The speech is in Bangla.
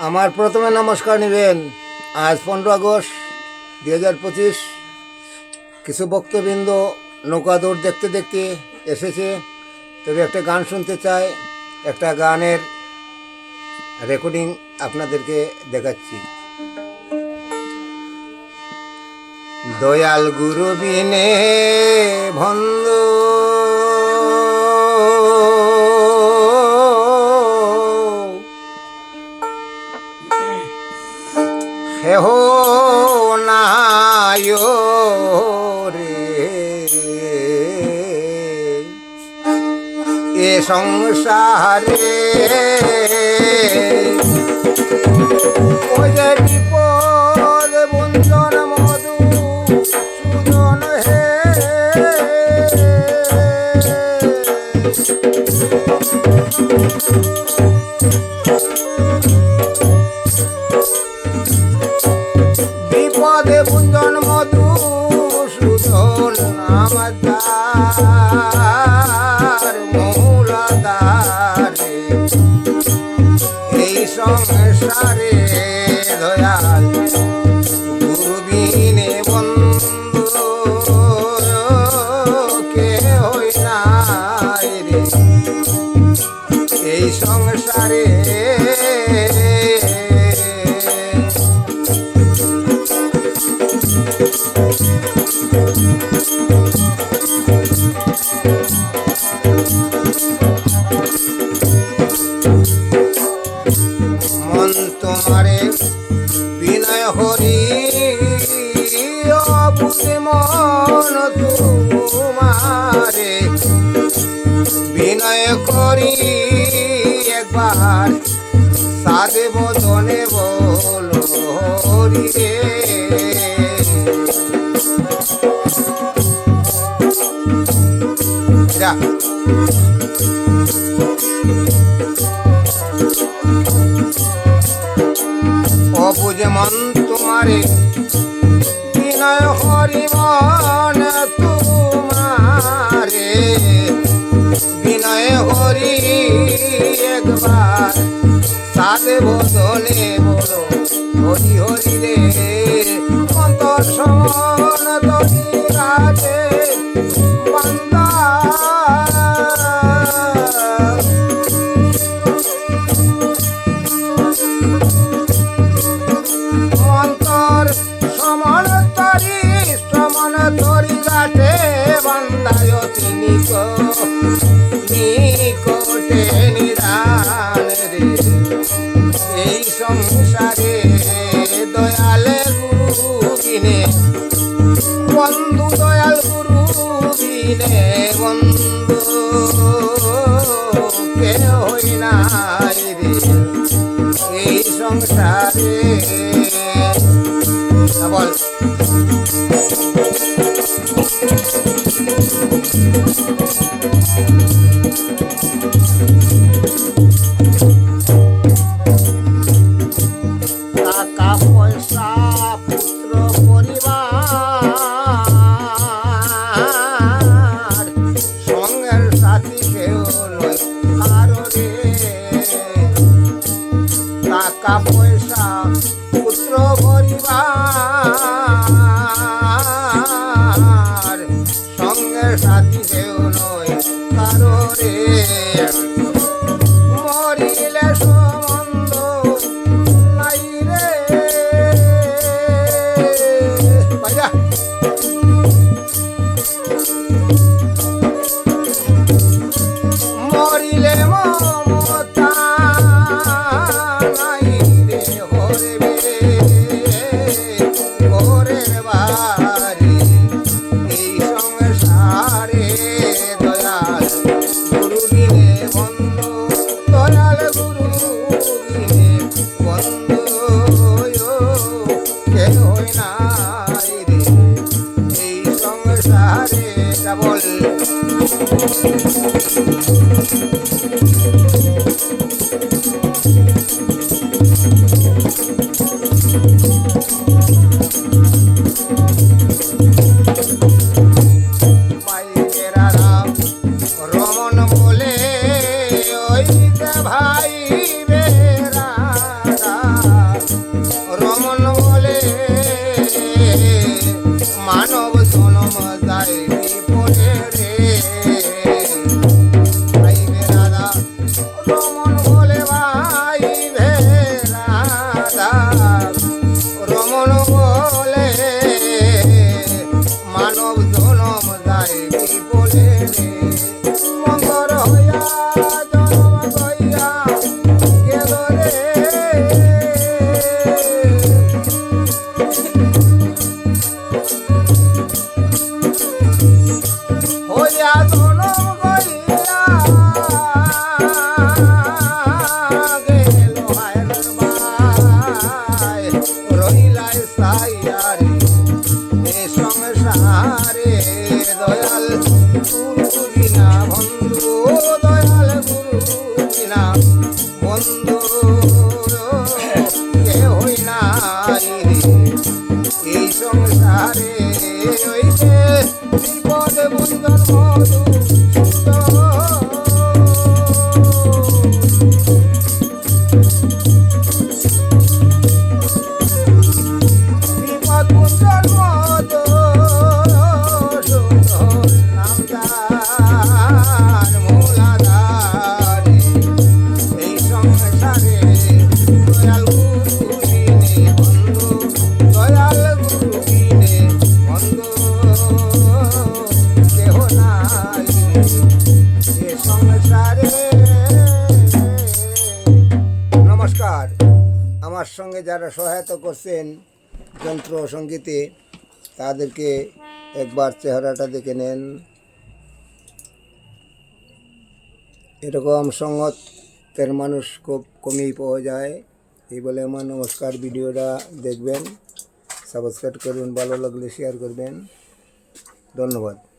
আমার প্রথমে নমস্কার নেবেন। আজ 15 আগস্ট 2025। কিছু ভক্তবৃন্দ নৌকা দৌড় দেখতে দেখতে এসেছে, তবে একটা গান শুনতে চাই। একটা গানের রেকর্ডিং আপনাদেরকে দেখাচ্ছি। দয়াল গুরু বিনে ভন্দ হেহ নায় রে, এ সংসারে ওই যে বিপদ বঞ্চন মধু সুজন হে, বিপদে গুঞ্জন মধু সুজন নামদার মূলদারে, এই সংসারে দয়াল গুরু বিনে বন্ধু কে হই নাই রে, এই সংসারে মন তোমারে বিনয় হরি, অবুঝে মন তোমারে বিনয় করি, একবার সাদে বদনে বলো হরি রে, অবুঝে মন তোমারে বিনয় হরি, মন তোমারে বিনয় হরি, একবার সাদে বদনে বলো হরি হরি রে, অন্তর সমন তরি রাজে বান্দা, অন্তর সমন তরি রাজে বান্দায় তিনি নিকটে নিদান রে, এই সংসারে দয়ালে গুরু বিনে বন্ধু, দয়াল গুরু বিনে বন্ধু কে হই নাই রে, এই সংসারে বল টাকা পয়সা পুত্র পরিবার সঙ্গের সাথী কেউ নয় কারো রে, টাকা পয়সা পুত্র পরিবার সঙ্গের সাথী কেউ নয় কারো রে, মরিলে সম্বন্ধ নাই রে, ভাইয়া মরিলে মমতা নাই রে। বন্ধন মধু নমস্কার। আমার সঙ্গে যারা সহায়তা করছেন যন্ত্র সঙ্গীতে তাদেরকে একবার চেহারাটা দেখে নেন। এরকম সঙ্গতের মানুষ খুব কমই পাওয়া যায়। এই বলে আমার নমস্কার। ভিডিওটা দেখবেন, সাবস্ক্রাইব করবেন, ভালো লাগলে শেয়ার করবেন। ধন্যবাদ।